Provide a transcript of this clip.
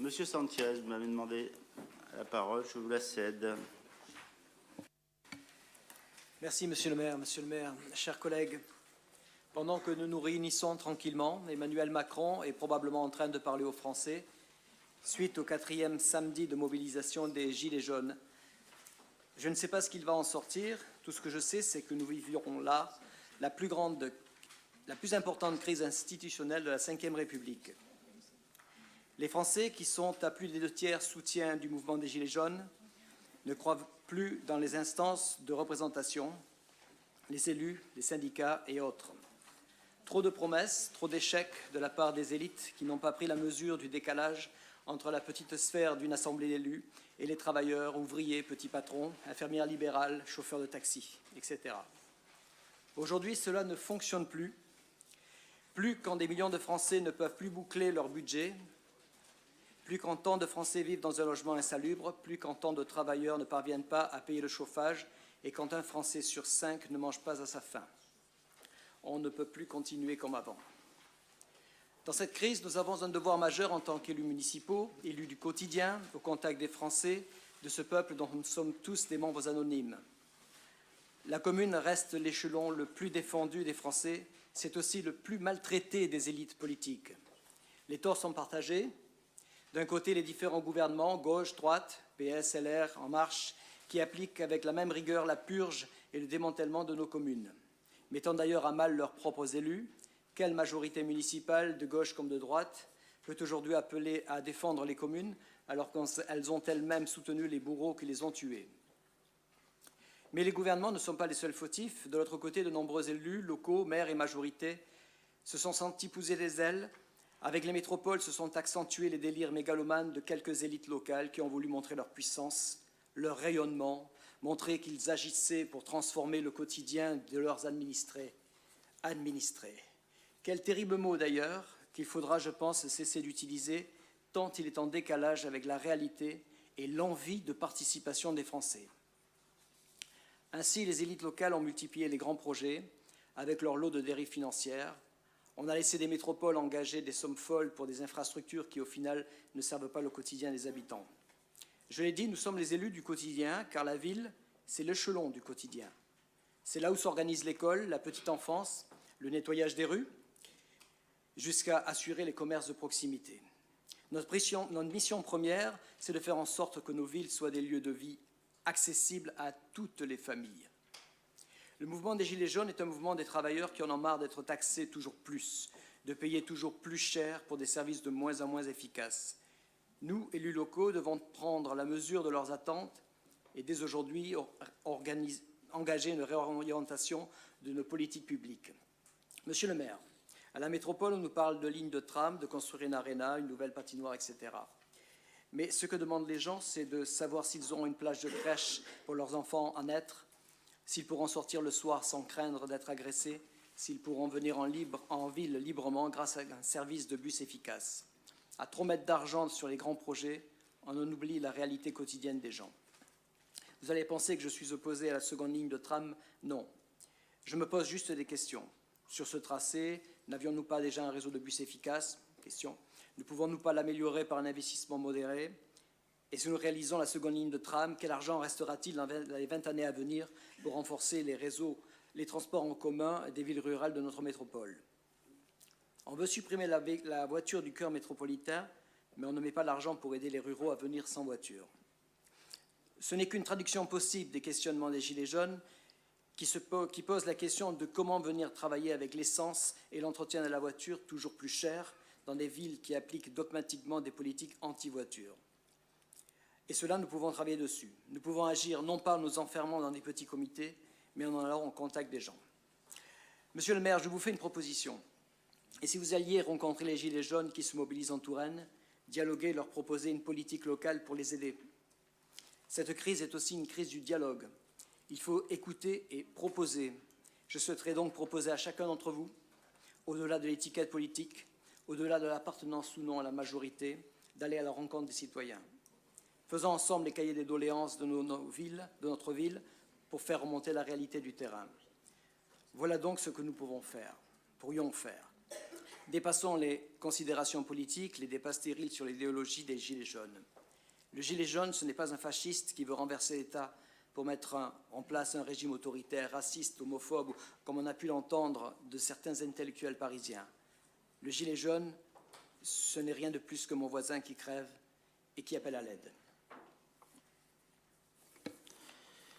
Monsieur Sanchez, vous m'avez demandé la parole, je vous la cède. Merci, Monsieur le maire. Monsieur le maire, chers collègues, pendant que nous nous réunissons tranquillement, Emmanuel Macron est probablement en train de parler aux Français suite au 4e samedi de mobilisation des Gilets jaunes. Je ne sais pas ce qu'il va en sortir. Tout ce que je sais, c'est que nous vivrons là la plus importante crise institutionnelle de la Ve République. Les Français, qui sont à plus des 2 tiers soutiens du mouvement des Gilets jaunes, ne croient plus dans les instances de représentation, les élus, les syndicats et autres. Trop de promesses, trop d'échecs de la part des élites qui n'ont pas pris la mesure du décalage entre la petite sphère d'une assemblée d'élus et les travailleurs, ouvriers, petits patrons, infirmières libérales, chauffeurs de taxi, etc. Aujourd'hui, cela ne fonctionne plus. Plus quand des millions de Français ne peuvent plus boucler leur budget, plus quand tant de Français vivent dans un logement insalubre, plus quand tant de travailleurs ne parviennent pas à payer le chauffage et quand un Français sur 5 ne mange pas à sa faim. On ne peut plus continuer comme avant. Dans cette crise, nous avons un devoir majeur en tant qu'élus municipaux, élus du quotidien, au contact des Français, de ce peuple dont nous sommes tous des membres anonymes. La commune reste l'échelon le plus défendu des Français, c'est aussi le plus maltraité des élites politiques. Les torts sont partagés. D'un côté, les différents gouvernements, gauche, droite, PS, LR, En Marche, qui appliquent avec la même rigueur la purge et le démantèlement de nos communes, mettant d'ailleurs à mal leurs propres élus. Quelle majorité municipale, de gauche comme de droite, peut aujourd'hui appeler à défendre les communes alors qu'elles ont elles-mêmes soutenu les bourreaux qui les ont tués? Mais les gouvernements ne sont pas les seuls fautifs. De l'autre côté, de nombreux élus locaux, maires et majorités se sont sentis pousser des ailes. Avec les métropoles se sont accentués les délires mégalomanes de quelques élites locales qui ont voulu montrer leur puissance, leur rayonnement, montrer qu'ils agissaient pour transformer le quotidien de leurs administrés. Quel terrible mot d'ailleurs, qu'il faudra, je pense, cesser d'utiliser, tant il est en décalage avec la réalité et l'envie de participation des Français. Ainsi, les élites locales ont multiplié les grands projets avec leur lot de dérives financières. On a laissé des métropoles engager des sommes folles pour des infrastructures qui, au final, ne servent pas le quotidien des habitants. Je l'ai dit, nous sommes les élus du quotidien, car la ville, c'est l'échelon du quotidien. C'est là où s'organise l'école, la petite enfance, le nettoyage des rues, jusqu'à assurer les commerces de proximité. Notre mission première, c'est de faire en sorte que nos villes soient des lieux de vie accessibles à toutes les familles. Le mouvement des Gilets jaunes est un mouvement des travailleurs qui en ont marre d'être taxés toujours plus, de payer toujours plus cher pour des services de moins en moins efficaces. Nous, élus locaux, devons prendre la mesure de leurs attentes et dès aujourd'hui engager une réorientation de nos politiques publiques. Monsieur le maire, à la métropole, on nous parle de lignes de tram, de construire une aréna, une nouvelle patinoire, etc. Mais ce que demandent les gens, c'est de savoir s'ils auront une plage de crèche pour leurs enfants à naître, s'ils pourront sortir le soir sans craindre d'être agressés, s'ils pourront venir en ville librement grâce à un service de bus efficace. À trop mettre d'argent sur les grands projets, on en oublie la réalité quotidienne des gens. Vous allez penser que je suis opposé à la seconde ligne de tram. Non. Je me pose juste des questions. Sur ce tracé, n'avions-nous pas déjà un réseau de bus efficace? Question. Ne pouvons-nous pas l'améliorer par un investissement modéré? Et si nous réalisons la seconde ligne de tram, quel argent restera-t-il dans les 20 années à venir pour renforcer les transports en commun des villes rurales de notre métropole? On veut supprimer la voiture du cœur métropolitain, mais on ne met pas l'argent pour aider les ruraux à venir sans voiture. Ce n'est qu'une traduction possible des questionnements des Gilets jaunes qui pose la question de comment venir travailler avec l'essence et l'entretien de la voiture toujours plus cher dans des villes qui appliquent dogmatiquement des politiques anti-voiture. Et cela, nous pouvons travailler dessus. Nous pouvons agir non pas en nous enfermant dans des petits comités, mais en allant en contact des gens. Monsieur le maire, je vous fais une proposition. Et si vous alliez rencontrer les Gilets jaunes qui se mobilisent en Touraine, dialoguer, leur proposer une politique locale pour les aider. Cette crise est aussi une crise du dialogue. Il faut écouter et proposer. Je souhaiterais donc proposer à chacun d'entre vous, au-delà de l'étiquette politique, au-delà de l'appartenance ou non à la majorité, d'aller à la rencontre des citoyens. Faisons ensemble les cahiers des doléances de notre ville, pour faire remonter la réalité du terrain. Voilà donc ce que nous pourrions faire. Dépassons les considérations politiques, les débats stériles sur l'idéologie des Gilets jaunes. Le Gilet jaune, ce n'est pas un fasciste qui veut renverser l'État pour mettre en place un régime autoritaire, raciste, homophobe, comme on a pu l'entendre de certains intellectuels parisiens. Le Gilet jaune, ce n'est rien de plus que mon voisin qui crève et qui appelle à l'aide.